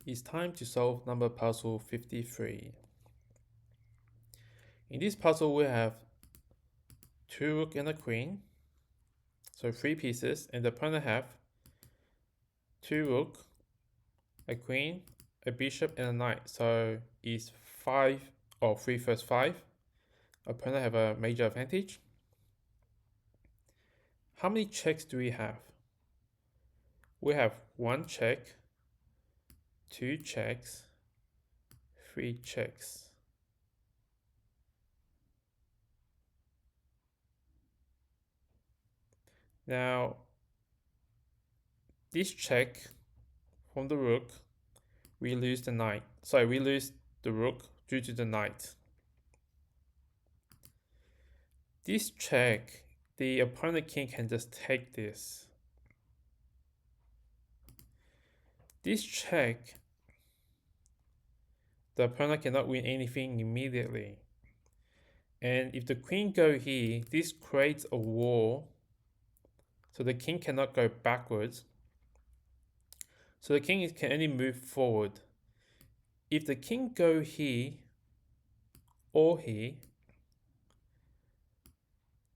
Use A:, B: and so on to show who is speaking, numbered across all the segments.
A: It's time to solve number puzzle 53. In this puzzle, we have two rook and a queen, so 3 pieces, and the opponent have two rook, a queen, a bishop, and a knight. So it's 5 or 3 first 5. Opponent have a major advantage. How many checks do we have? We have 1 check, 2 checks, 3 checks. Now, this check from the rook, we lose the knight. Sorry, we lose the rook due to the knight. This check, the opponent king can just take this. This check, the opponent cannot win anything immediately. And if the queen go here, this creates a wall. So the king cannot go backwards. So the king can only move forward. If the king go here or here,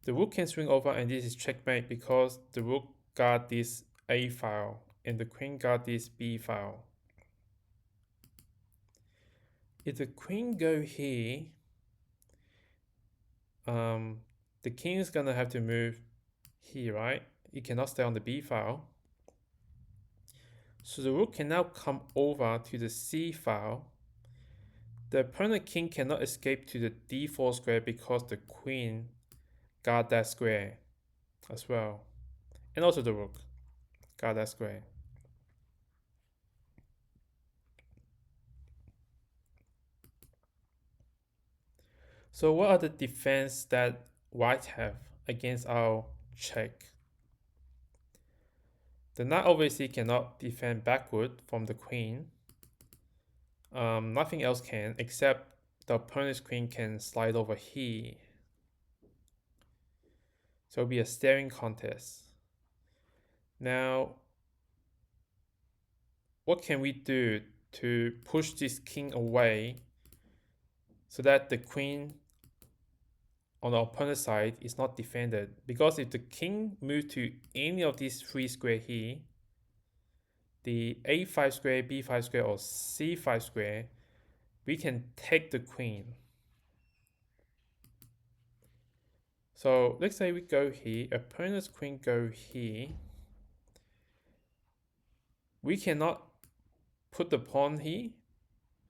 A: the rook can swing over and this is checkmate because the rook got this A file and the queen got this B file. If the queen go here, the king is gonna have to move here, right? It cannot stay on the B file. So the rook can now come over to the C file. The opponent king cannot escape to the D4 square because the queen got that square as well. And also the rook got that square. So what are the defense that white have against our check? The knight obviously cannot defend backward from the queen. Nothing else can except the opponent's queen can slide over here. So it'll be a staring contest. Now, what can we do to push this king away so that the queen on the opponent's side is not defended? Because if the king moves to any of these 3 square here, the A5 square, B5 square, or C5 square, we can take the queen. So let's say we go here, opponent's queen go here. We cannot put the pawn here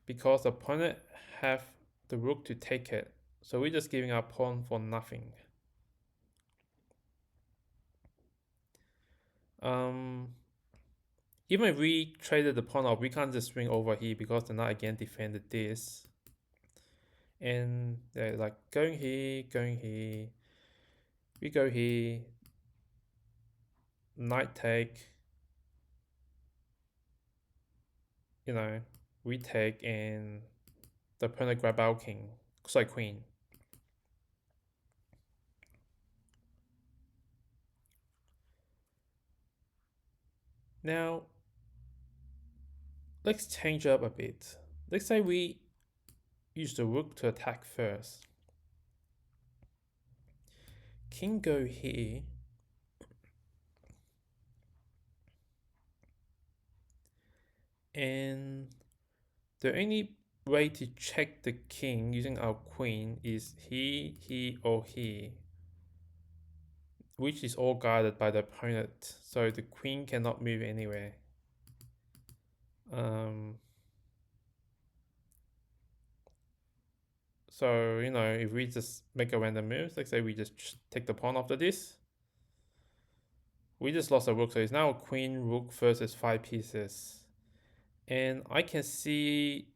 A: because the opponent have the rook to take it. So we're just giving our pawn for nothing. Even if we traded the pawn off, we can't just swing over here because the knight again defended this. And they're like going here, we go here, knight take, we take and the opponent grab our king, sorry, queen. Now, let's change up a bit. Let's say we use the rook to attack first. King go here. And the only way to check the king using our queen is he, or he, which is all guarded by the opponent. So the queen cannot move anywhere. So, if we just make a random move, let's say we just take the pawn after this, we just lost a rook. So it's now a queen rook versus 5 pieces. And I can see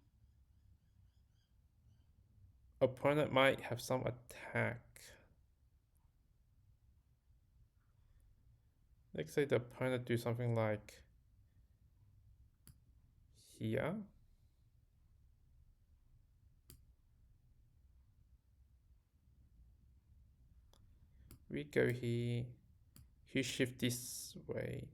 A: opponent might have some attack. Let's say the opponent do something like here. We go here, he shift this way.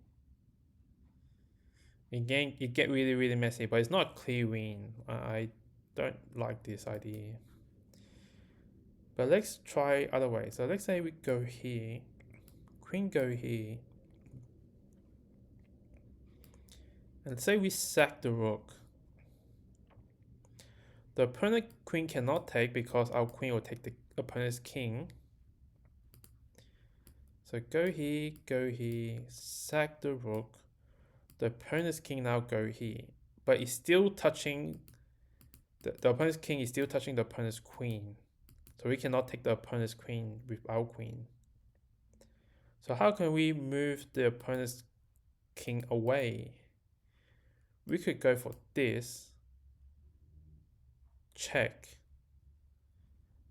A: Again, it get really messy, but it's not a clear win. I don't like this idea. But let's try other way. So let's say we go here, queen go here, and say we sack the rook. The opponent queen cannot take because our queen will take the opponent's king. So go here, sack the rook. The opponent's king now go here, but it's still touching, the opponent's king is still touching the opponent's queen. So we cannot take the opponent's queen with our queen. So how can we move the opponent's king away? We could go for this, check.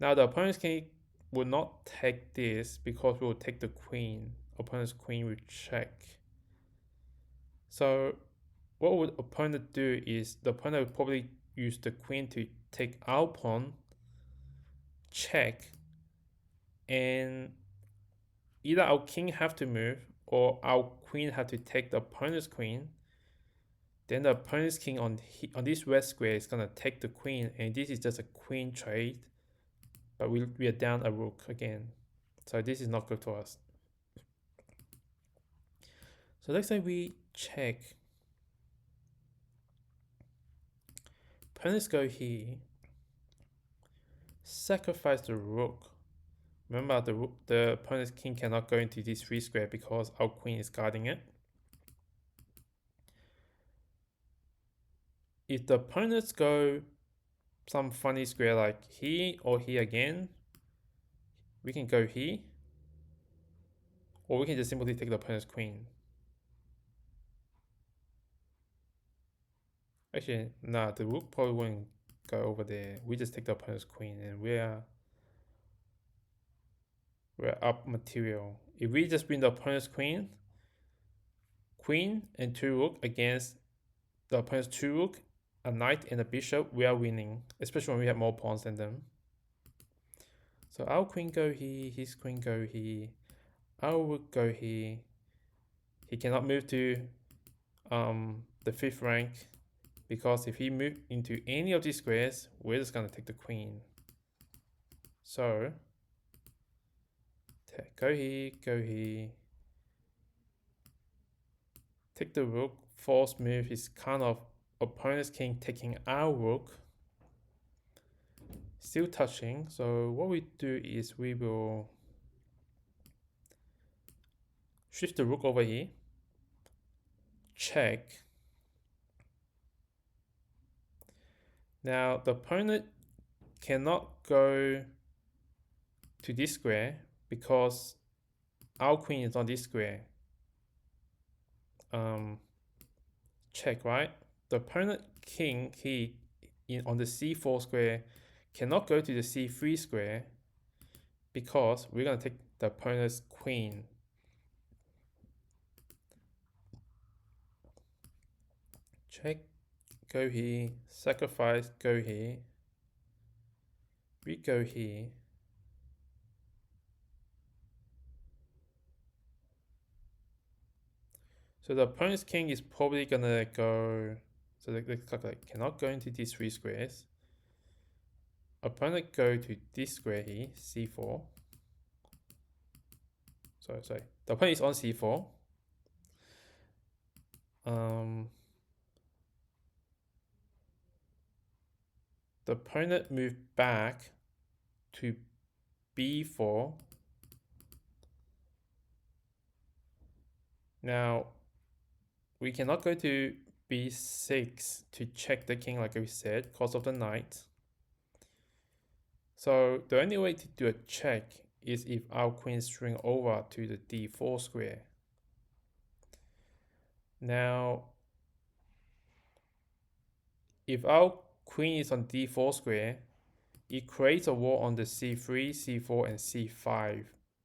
A: Now the opponent's king will not take this because we will take the queen. Opponent's queen will check. So what would opponent do is the opponent would probably use the queen to take our pawn, check, and either our king have to move or our queen have to take the opponent's queen. Then the opponent's king on this red square is gonna take the queen, and this is just a queen trade, but we are down a rook again. So this is not good for us. So let's say we check. Opponents go here, sacrifice the rook. Remember, the opponent's king cannot go into this free square because our queen is guarding it. If the opponents go some funny square like here or here again, we can go here, or we can just simply take the opponent's queen. Actually, nah, the rook probably wouldn't go over there. We just take the opponent's queen, and we're up material. If we just win the opponent's queen and two rook against the opponent's two rook, a knight and a bishop, we are winning, especially when we have more pawns than them. So our queen go here, his queen go here, our rook go here. He cannot move to the 5th rank because if he moves into any of these squares, we're just gonna take the queen. So go here, take the rook. False move is kind of opponent's king taking our rook, still touching. So what we do is we will shift the rook over here, check. Now the opponent cannot go to this square because our queen is on this square. Check, right? The opponent king on the c4 square cannot go to the c3 square because we're gonna take the opponent's queen. Check, go here, sacrifice, go here. We go here. So the opponent's king is probably gonna go, so let's calculate, cannot go into these 3 squares. Opponent go to this square here, c4. Sorry, the opponent is on c4. The opponent moved back to b4. Now, we cannot go to b6 to check the king like we said, because of the knight. So the only way to do a check is if our queen string over to the d4 square. Now, if our queen is on d4 square, it creates a wall on the c3, c4, and c5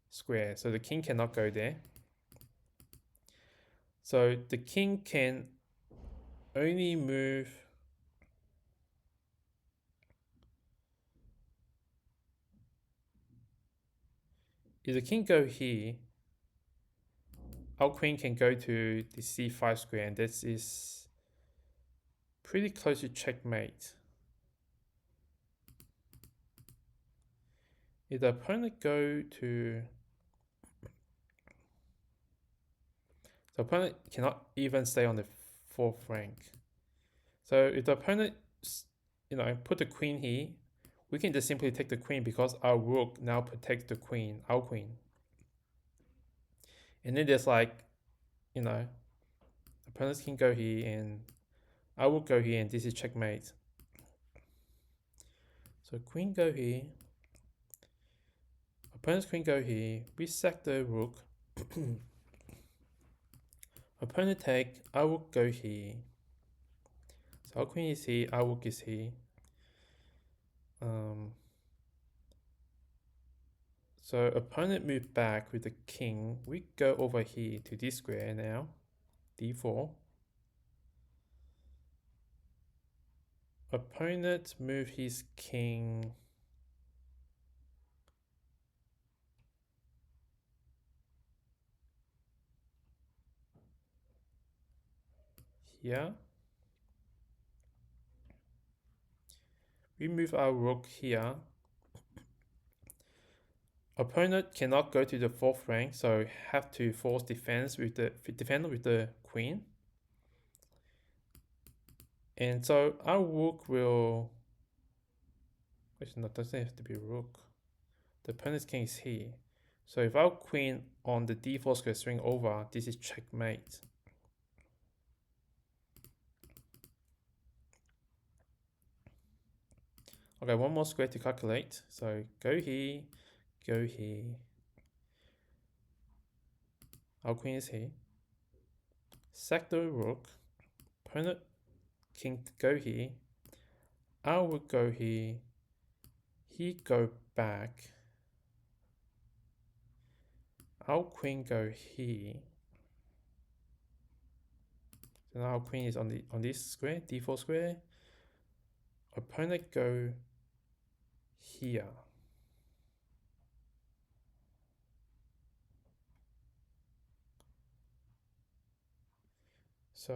A: square. So the king cannot go there. So the king can only move if the king go here, our queen can go to the c5 square, and this is pretty close to checkmate. If the opponent go to... The opponent cannot even stay on the 4th rank. So if the opponent, put the queen here, we can just simply take the queen because our rook now protects the queen, our queen. And then there's like, opponents can go here and I will go here and this is checkmate. So queen go here. Opponent's queen go here. We sack the rook. Opponent take, I will go here. So our queen is here, our rook is here. So opponent move back with the king. We go over here to this square now. D4. Opponent move his king here. We move our rook here. Opponent cannot go to the 4th rank, so have to force defend with the queen. And so our rook will... Actually, no, doesn't have to be rook. The opponent's king is here. So if our queen on the d4 square swing over, this is checkmate. Okay, one more square to calculate. So go here, go here. Our queen is here. Sack the rook. Opponent king go here. I will go here. He go back. Our queen go here. So now our queen is on this square, d4 square. Opponent go here. So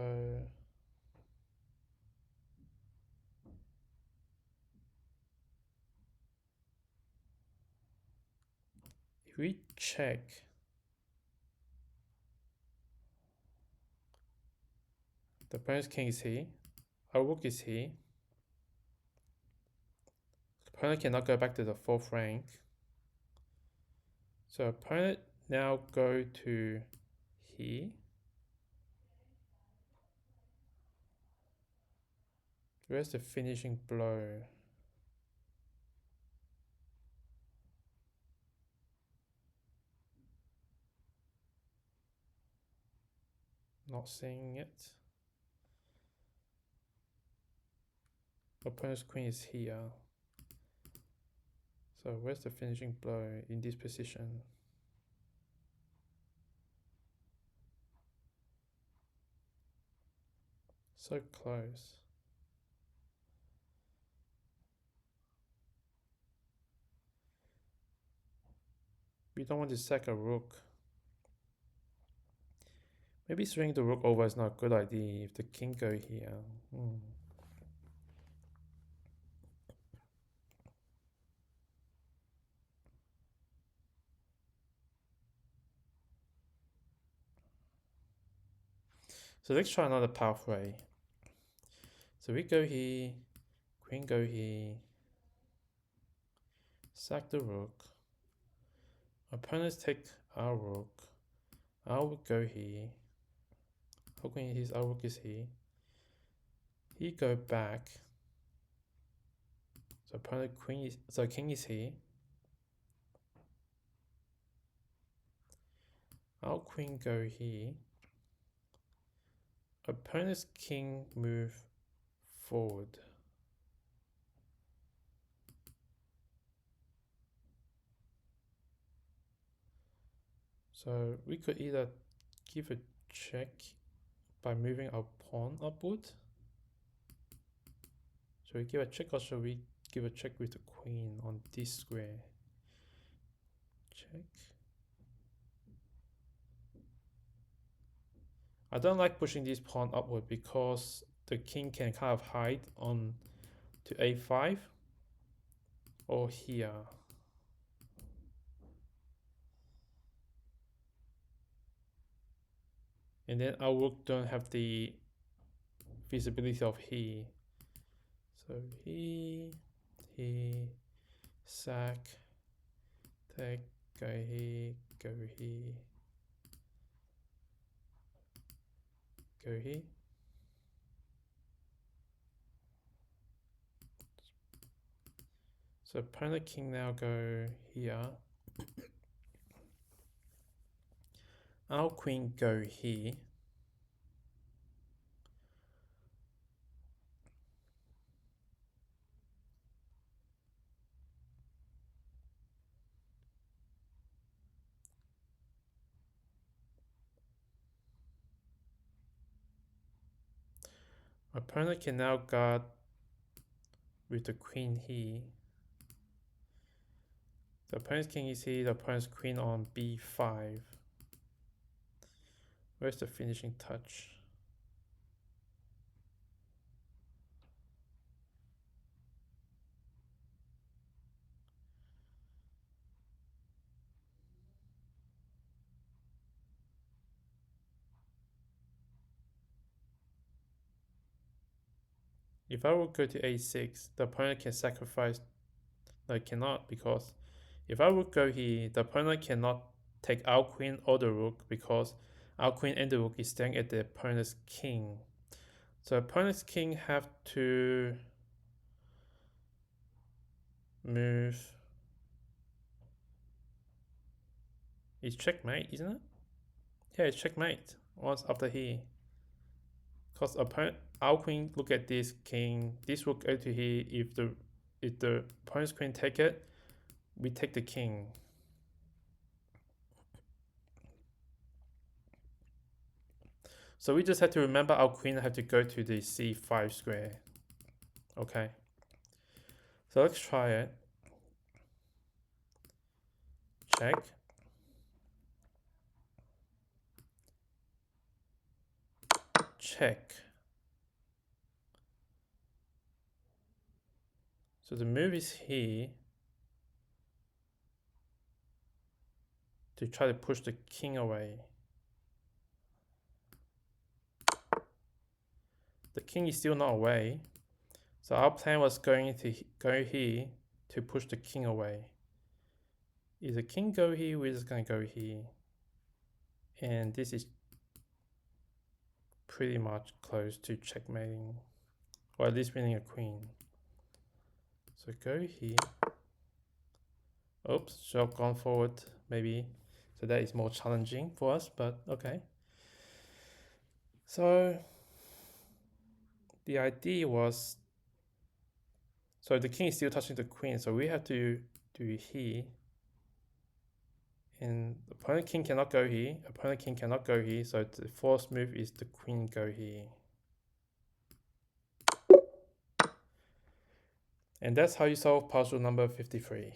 A: if we check, the opponent's king is here, our rook is here. The opponent cannot go back to the 4th rank. So opponent now go to here. Where's the finishing blow? Not seeing it. Opponent's queen is here. So where's the finishing blow in this position? So close. We don't want to sack a rook. Maybe swinging the rook over is not a good idea if the king go here. So let's try another pathway. So we go here, queen go here, sack the rook. Opponents take our rook. I will go here. Our queen is, our rook is here. He go back. So opponent queen is, so king is here. Our queen go here. Opponent's king move forward. So we could either give a check by moving our pawn upward. Should we give a check or should we give a check with the queen on this square? Check. I don't like pushing this pawn upward because the king can kind of hide on to a5 or here. And then our rook don't have the visibility of he. So he, sack, take, go he, go he, go he. So opponent king now go here. Our queen go here. Opponent can now guard with the queen here. The opponent's king is here, the opponent's queen on b5. Where's the finishing touch? If I would go to a6, the opponent can sacrifice. No, it cannot, because if I would go here, the opponent cannot take our queen or the rook because our queen and the rook is staying at the opponent's king. So opponent's king have to move. It's checkmate, isn't it? Yeah, it's checkmate once after here. Because our queen look at this king, this rook go to here. If the opponent's queen take it, we take the king. So we just have to remember our queen have to go to the c5 square. Okay. So let's try it. Check. Check. So the move is here to try to push the king away. The king is still not away. So our plan was going to go here to push the king away. If the king go here, we're just gonna go here. And this is pretty much close to checkmating, or at least winning a queen. So go here. Oops, should have gone forward maybe. So that is more challenging for us, but okay. So the idea was, so the king is still touching the queen, so we have to do here. And opponent king cannot go here, opponent king cannot go here, so the fourth move is the queen go here. And that's how you solve puzzle number 53.